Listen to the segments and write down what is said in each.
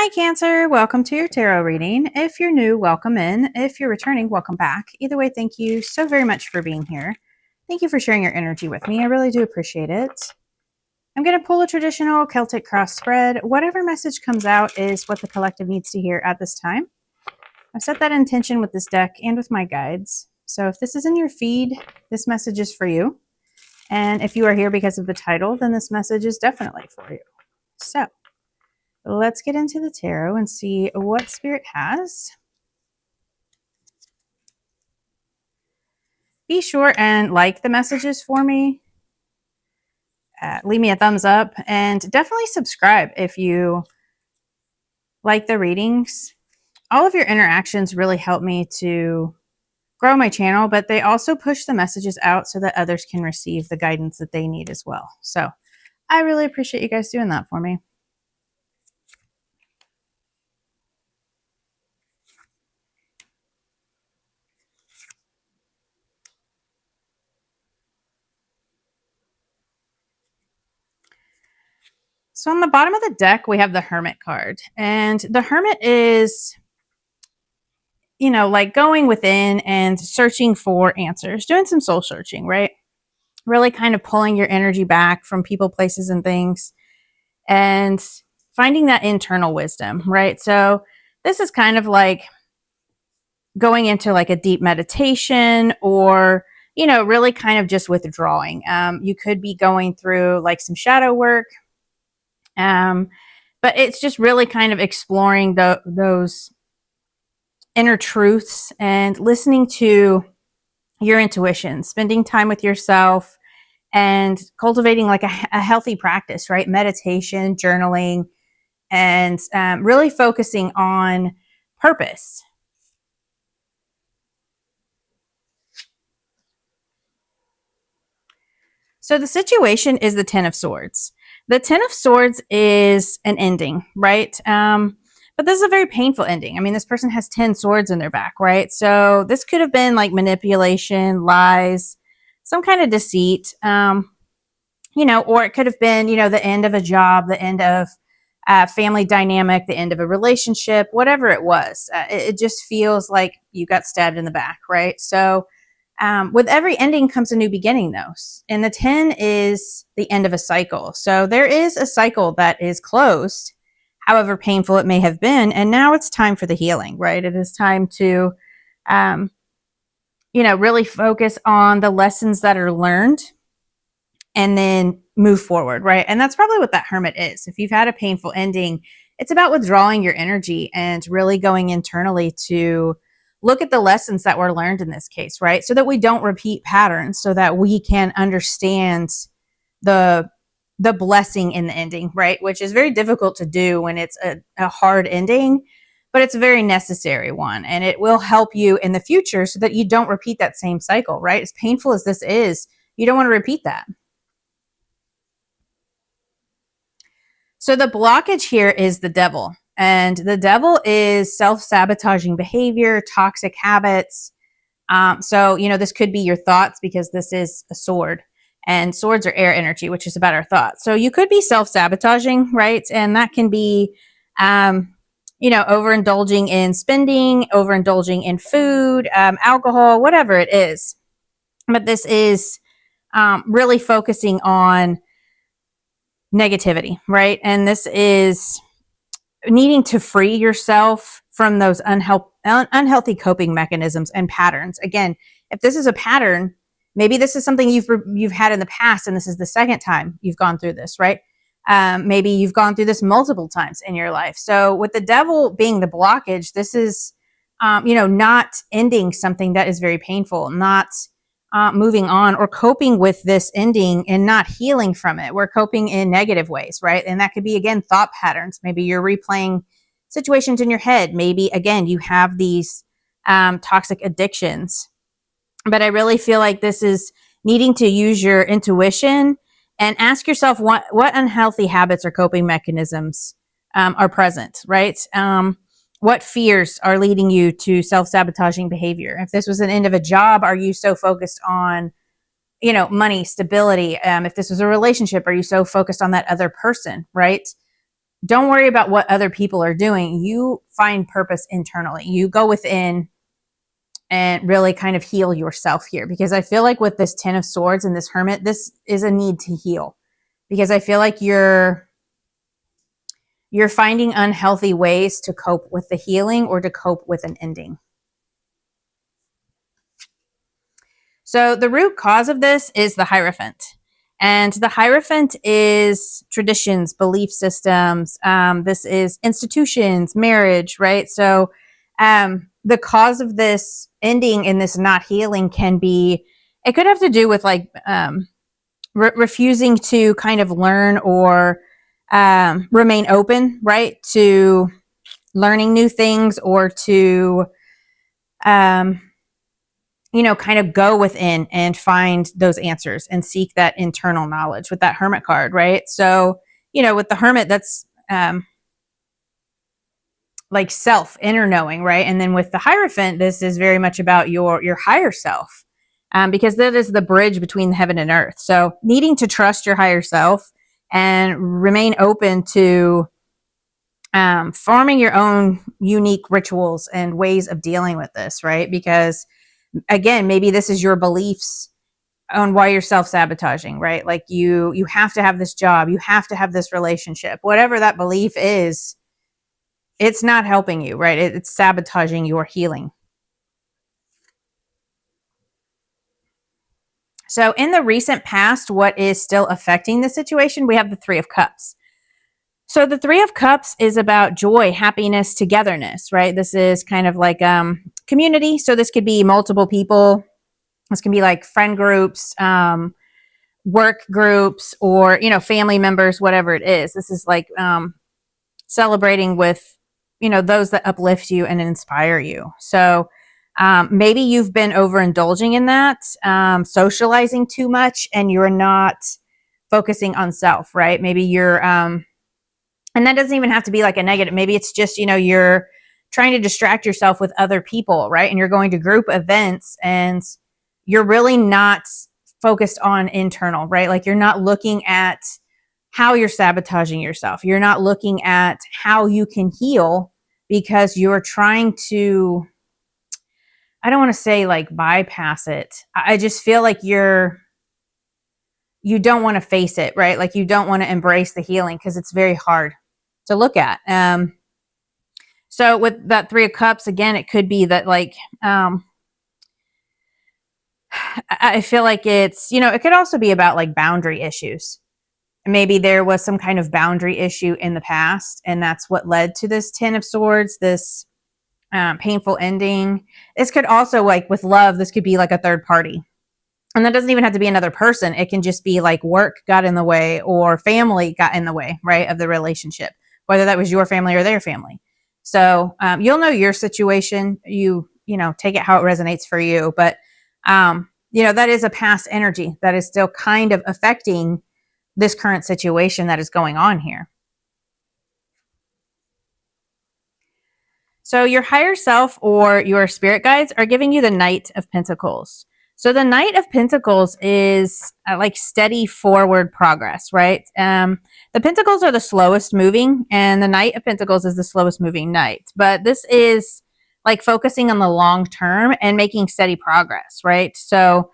Hi, Cancer. Welcome to your tarot reading. If you're new, welcome in. If you're returning, welcome back. Either way, thank you so very much for being here. Thank you for sharing your energy with me. I really do appreciate it. I'm going to pull a traditional Celtic cross spread. Whatever message comes out is what the collective needs to hear at this time. I've set that intention with this deck and with my guides. So if this is in your feed, this message is for you. And if you are here because of the title, then this message is definitely for you. So let's get into the tarot and see what Spirit has. Be sure and like the messages for me. Leave me a thumbs up and definitely subscribe if you like the readings. All of your interactions really help me to grow my channel, but they also push the messages out so that others can receive the guidance that they need as well. So I really appreciate you guys doing that for me. So on the bottom of the deck, we have the Hermit card. And the Hermit is, you know, like going within and searching for answers, doing some soul searching, right? Really kind of pulling your energy back from people, places, and things and finding that internal wisdom, right? So this is kind of like going into like a deep meditation or, you know, really kind of just withdrawing. You could be going through like some shadow work. But it's just really kind of exploring those inner truths and listening to your intuition, spending time with yourself and cultivating like a healthy practice, right? Meditation, journaling, and really focusing on purpose. So the situation is the Ten of Swords. The Ten of Swords is an ending, right? But this is a very painful ending. I mean, this person has 10 swords in their back, right? So this could have been like manipulation, lies, some kind of deceit, you know, or it could have been, you know, the end of a job, the end of family dynamic, the end of a relationship, whatever it was. It just feels like you got stabbed in the back, right? So with every ending comes a new beginning, though. And the 10 is the end of a cycle. So there is a cycle that is closed, however painful it may have been. And now it's time for the healing, right? It is time to, you know, really focus on the lessons that are learned and then move forward, right? And that's probably what that Hermit is. If you've had a painful ending, it's about withdrawing your energy and really going internally to look at the lessons that were learned in this case, right? So that we don't repeat patterns, so that we can understand the blessing in the ending, right? Which is very difficult to do when it's a hard ending, but it's a very necessary one. And it will help you in the future so that you don't repeat that same cycle, right? As painful as this is, you don't want to repeat that. So the blockage here is the devil. And the devil is self-sabotaging behavior, toxic habits. So, you know, this could be your thoughts because this is a sword. And swords are air energy, which is about our thoughts. So you could be self-sabotaging, right? And that can be, you know, overindulging in spending, overindulging in food, alcohol, whatever it is. But this is really focusing on negativity, right? And this is needing to free yourself from those unhealthy coping mechanisms and patterns. Again, if this is a pattern, maybe this is something you've had in the past, and this is the second time you've gone through this, right? Maybe you've gone through this multiple times in your life. So with the devil being the blockage, this is, you know, not ending something that is very painful, not moving on or coping with this ending and not healing from it. We're coping in negative ways, right? And that could be, again, thought patterns. Maybe you're replaying situations in your head. Maybe, again, you have these toxic addictions. But I really feel like this is needing to use your intuition and ask yourself what unhealthy habits or coping mechanisms are present, right? What fears are leading you to self-sabotaging behavior? If this was an end of a job, are you so focused on, you know, money, stability? If this was a relationship, are you so focused on that other person, right? don't worry about what other people are doing. You find purpose internally. You go within and really kind of heal yourself here, because I feel like with this 10 of swords and this hermit, this is a need to heal, because I feel like you're finding unhealthy ways to cope with the healing or to cope with an ending. So the root cause of this is the Hierophant. And the Hierophant is traditions, belief systems. This is institutions, marriage, right? So the cause of this ending and this not healing can be, it could have to do with like refusing to kind of learn or remain open, right, to learning new things, or to kind of go within and find those answers and seek that internal knowledge with that Hermit card, right? So, with the Hermit, that's like self, inner knowing, right? And then with the Hierophant, this is very much about your higher self, because that is the bridge between heaven and earth. So needing to trust your higher self and remain open to forming your own unique rituals and ways of dealing with this, right? Because again, maybe this is your beliefs on why you're self-sabotaging, right? Like you have to have this job, you have to have this relationship, whatever that belief is, it's not helping you, right? It's sabotaging your healing. So in the recent past, what is still affecting the situation? We have the Three of Cups. So the Three of Cups is about joy, happiness, togetherness, right? This is kind of like community. So this could be multiple people. This can be like friend groups, work groups, or, family members, whatever it is. This is like celebrating with, those that uplift you and inspire you. So maybe you've been overindulging in that, socializing too much, and you're not focusing on self, right? Maybe you're, and that doesn't even have to be like a negative. Maybe it's just, you're trying to distract yourself with other people, right? And you're going to group events and you're really not focused on internal, right? Like you're not looking at how you're sabotaging yourself. You're not looking at how you can heal, because you're trying to, I don't want to say like bypass it. I just feel like you don't want to face it, right? Like you don't want to embrace the healing because it's very hard to look at. So with that Three of Cups, again, it could be that like, I feel like it's, it could also be about like boundary issues. Maybe there was some kind of boundary issue in the past, and that's what led to this 10 of Swords, this painful ending. This could also, like with love, this could be like a third party. And that doesn't even have to be another person. It can just be like work got in the way or family got in the way, right, of the relationship, whether that was your family or their family. So you'll know your situation. You take it how it resonates for you. But, that is a past energy that is still kind of affecting this current situation that is going on here. So your higher self or your spirit guides are giving you the Knight of Pentacles. So the Knight of Pentacles is like steady forward progress, right? The Pentacles are the slowest moving, and the Knight of Pentacles is the slowest moving knight. But this is like focusing on the long term and making steady progress, right? So,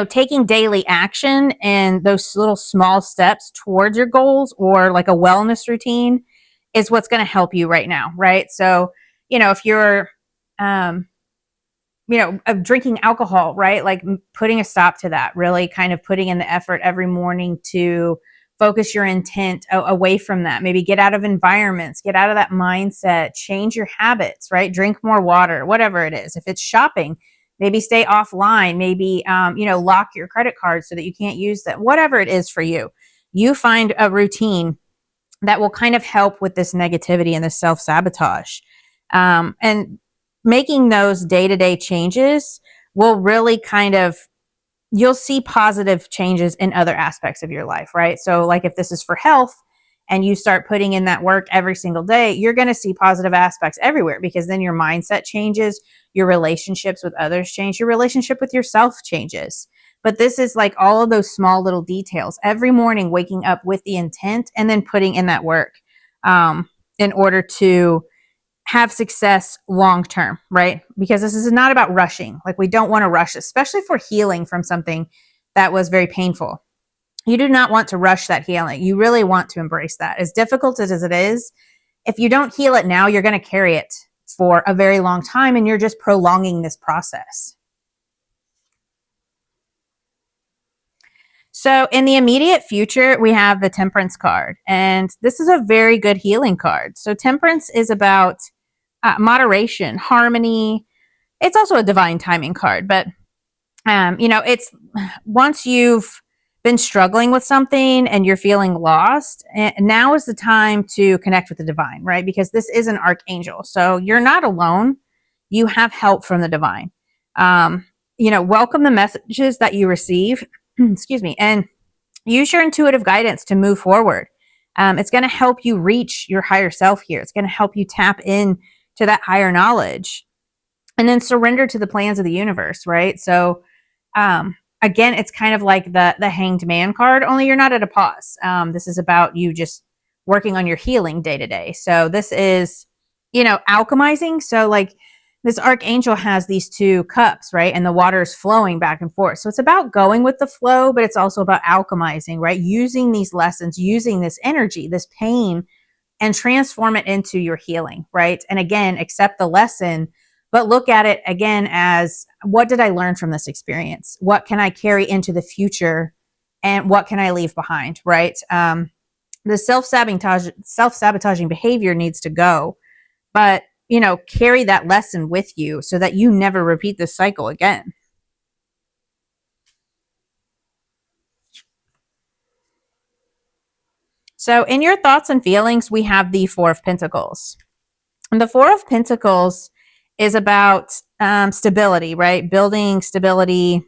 taking daily action and those little small steps towards your goals, or like a wellness routine, is what's going to help you right now, right? So, if you're, of drinking alcohol, right? Like putting a stop to that, really kind of putting in the effort every morning to focus your intent away from that. Maybe get out of environments, get out of that mindset, change your habits, right? Drink more water, whatever it is. If it's shopping, maybe stay offline, maybe, lock your credit card so that you can't use that, whatever it is for you. You find a routine that will kind of help with this negativity and this self-sabotage. And making those day-to-day changes will really kind of, you'll see positive changes in other aspects of your life, right? So like if this is for health and you start putting in that work every single day, you're going to see positive aspects everywhere, because then your mindset changes, your relationships with others change, your relationship with yourself changes. But this is like all of those small little details every morning, waking up with the intent and then putting in that work in order to have success long term, right? Because this is not about rushing. Like, we don't want to rush, especially for healing from something that was very painful. You do not want to rush that healing. You really want to embrace that. As difficult as it is, if you don't heal it now, you're going to carry it for a very long time, and you're just prolonging this process. So in the immediate future, we have the Temperance card, and this is a very good healing card. So Temperance is about moderation, harmony. It's also a divine timing card, but it's once you've been struggling with something and you're feeling lost, now is the time to connect with the divine, right? Because this is an archangel. So you're not alone. You have help from the divine. Welcome the messages that you receive, excuse me, and use your intuitive guidance to move forward. It's going to help you reach your higher self here. It's going to help you tap in to that higher knowledge and then surrender to the plans of the universe, right? So, again, it's kind of like the Hanged Man card, only you're not at a pause. This is about you just working on your healing day to day. So this is, alchemizing. So like this archangel has these two cups, right? And the water is flowing back and forth. So it's about going with the flow, but it's also about alchemizing, right? Using these lessons, using this energy, this pain, and transform it into your healing, right? And again, accept the lesson, but look at it again as, what did I learn from this experience? What can I carry into the future? And what can I leave behind, right? The self-sabotaging behavior needs to go, but, carry that lesson with you so that you never repeat this cycle again. So in your thoughts and feelings, we have the Four of Pentacles. And the Four of Pentacles is about stability, right? Building stability,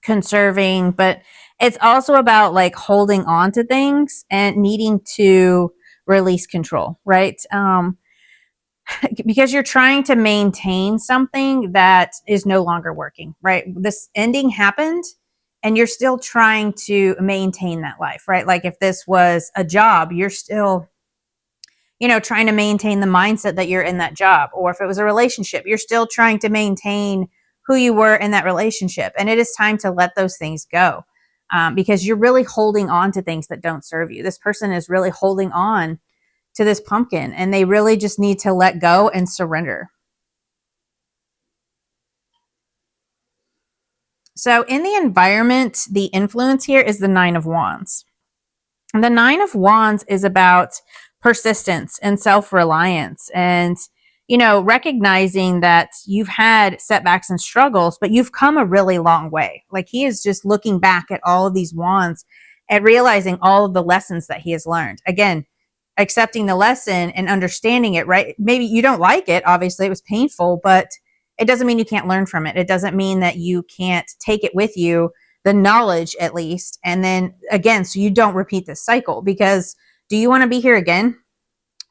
conserving, but it's also about like holding on to things and needing to release control, right? Because you're trying to maintain something that is no longer working, right? This ending happened and you're still trying to maintain that life, right? Like if this was a job, you're still trying to maintain the mindset that you're in that job. Or if it was a relationship, you're still trying to maintain who you were in that relationship. And it is time to let those things go because you're really holding on to things that don't serve you. This person is really holding on to this pumpkin and they really just need to let go and surrender. So in the environment, the influence here is the Nine of Wands. And the Nine of Wands is about persistence and self-reliance and, recognizing that you've had setbacks and struggles, but you've come a really long way. Like he is just looking back at all of these wands and realizing all of the lessons that he has learned. Again, accepting the lesson and understanding it, right? Maybe you don't like it. Obviously, it was painful, but it doesn't mean you can't learn from it. It doesn't mean that you can't take it with you, the knowledge at least. And then again, so you don't repeat this cycle, because do you want to be here again?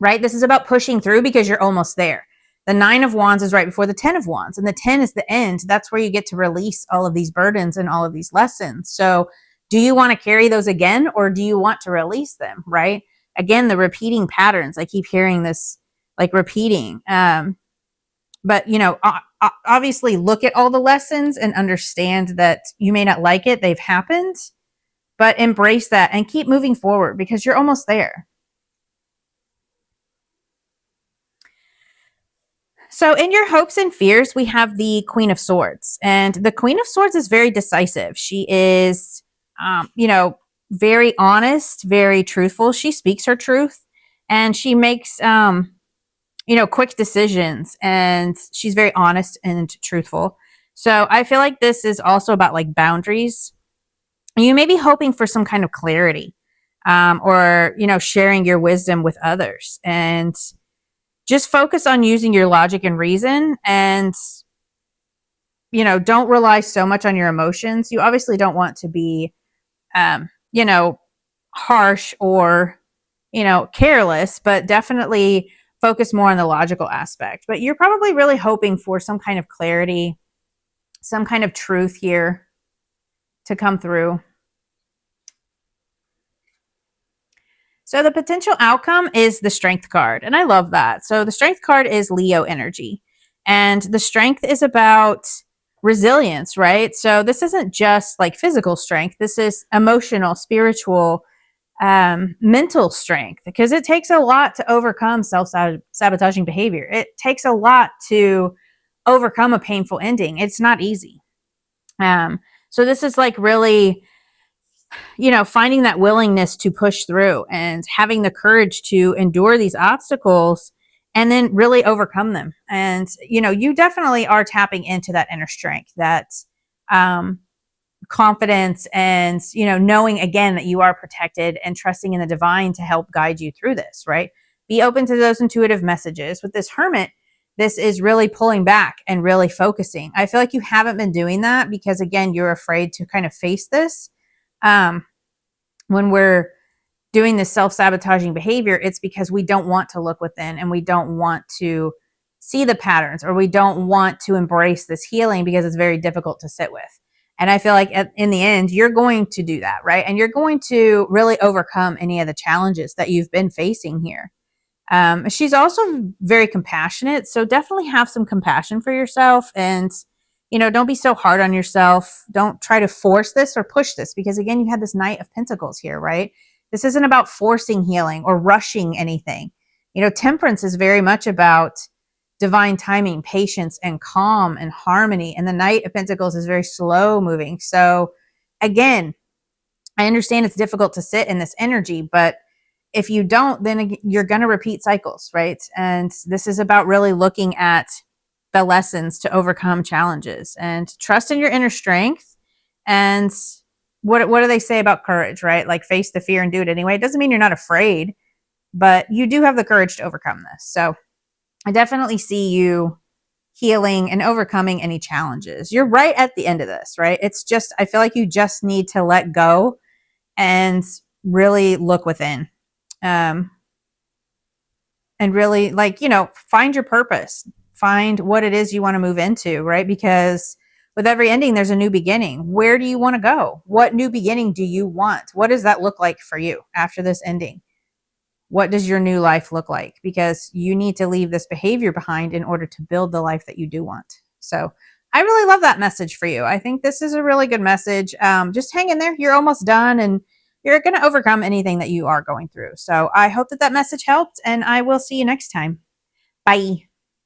Right? This is about pushing through because you're almost there. The Nine of Wands is right before the 10 of Wands, and the 10 is the end. That's where you get to release all of these burdens and all of these lessons. So do you want to carry those again, or do you want to release them? Right? Again, the repeating patterns. I keep hearing this like repeating. But, obviously look at all the lessons and understand that you may not like it. They've happened, but embrace that and keep moving forward because you're almost there. So in your hopes and fears, we have the Queen of Swords. And the Queen of Swords is very decisive. She is, very honest, very truthful. She speaks her truth and she makes, quick decisions, and she's very honest and truthful. So I feel like this is also about like boundaries. You may be hoping for some kind of clarity or, sharing your wisdom with others, and just focus on using your logic and reason, and, don't rely so much on your emotions. You obviously don't want to be, harsh or, careless, but definitely focus more on the logical aspect. But you're probably really hoping for some kind of clarity, some kind of truth here. to come through. So the potential outcome is the Strength card, and I love that. So the Strength card is Leo energy, and the Strength is about resilience, right? So this isn't just like physical strength. This is emotional, spiritual, mental strength, because it takes a lot to overcome self-sabotaging behavior. It takes a lot to overcome a painful ending. It's not easy. So this is like really, finding that willingness to push through and having the courage to endure these obstacles and then really overcome them. And, you definitely are tapping into that inner strength, that confidence, and, knowing again that you are protected and trusting in the divine to help guide you through this, right? Be open to those intuitive messages. With this Hermit, this is really pulling back and really focusing. I feel like you haven't been doing that because, again, you're afraid to kind of face this. When we're doing this self-sabotaging behavior, it's because we don't want to look within and we don't want to see the patterns, or we don't want to embrace this healing because it's very difficult to sit with. And I feel like in the end, you're going to do that, right? And you're going to really overcome any of the challenges that you've been facing here. She's also very compassionate. So definitely have some compassion for yourself, and, don't be so hard on yourself. Don't try to force this or push this, because again, you had this Knight of Pentacles here, right? This isn't about forcing healing or rushing anything. Temperance is very much about divine timing, patience, and calm and harmony. And the Knight of Pentacles is very slow moving. So again, I understand it's difficult to sit in this energy, but if you don't, then you're going to repeat cycles, right? And this is about really looking at the lessons to overcome challenges and trust in your inner strength. And what do they say about courage, right? Like, face the fear and do it anyway. It doesn't mean you're not afraid, but you do have the courage to overcome this. So I definitely see you healing and overcoming any challenges. You're right at the end of this, right? It's just, I feel like you just need to let go and really look within. And really, find your purpose, find what it is you want to move into, right? Because with every ending, there's a new beginning. Where do you want to go? What new beginning do you want? What does that look like for you after this ending? What does your new life look like? Because you need to leave this behavior behind in order to build the life that you do want. So I really love that message for you. I think this is a really good message. Just hang in there. You're almost done, and you're going to overcome anything that you are going through. So I hope that message helped, and I will see you next time. Bye.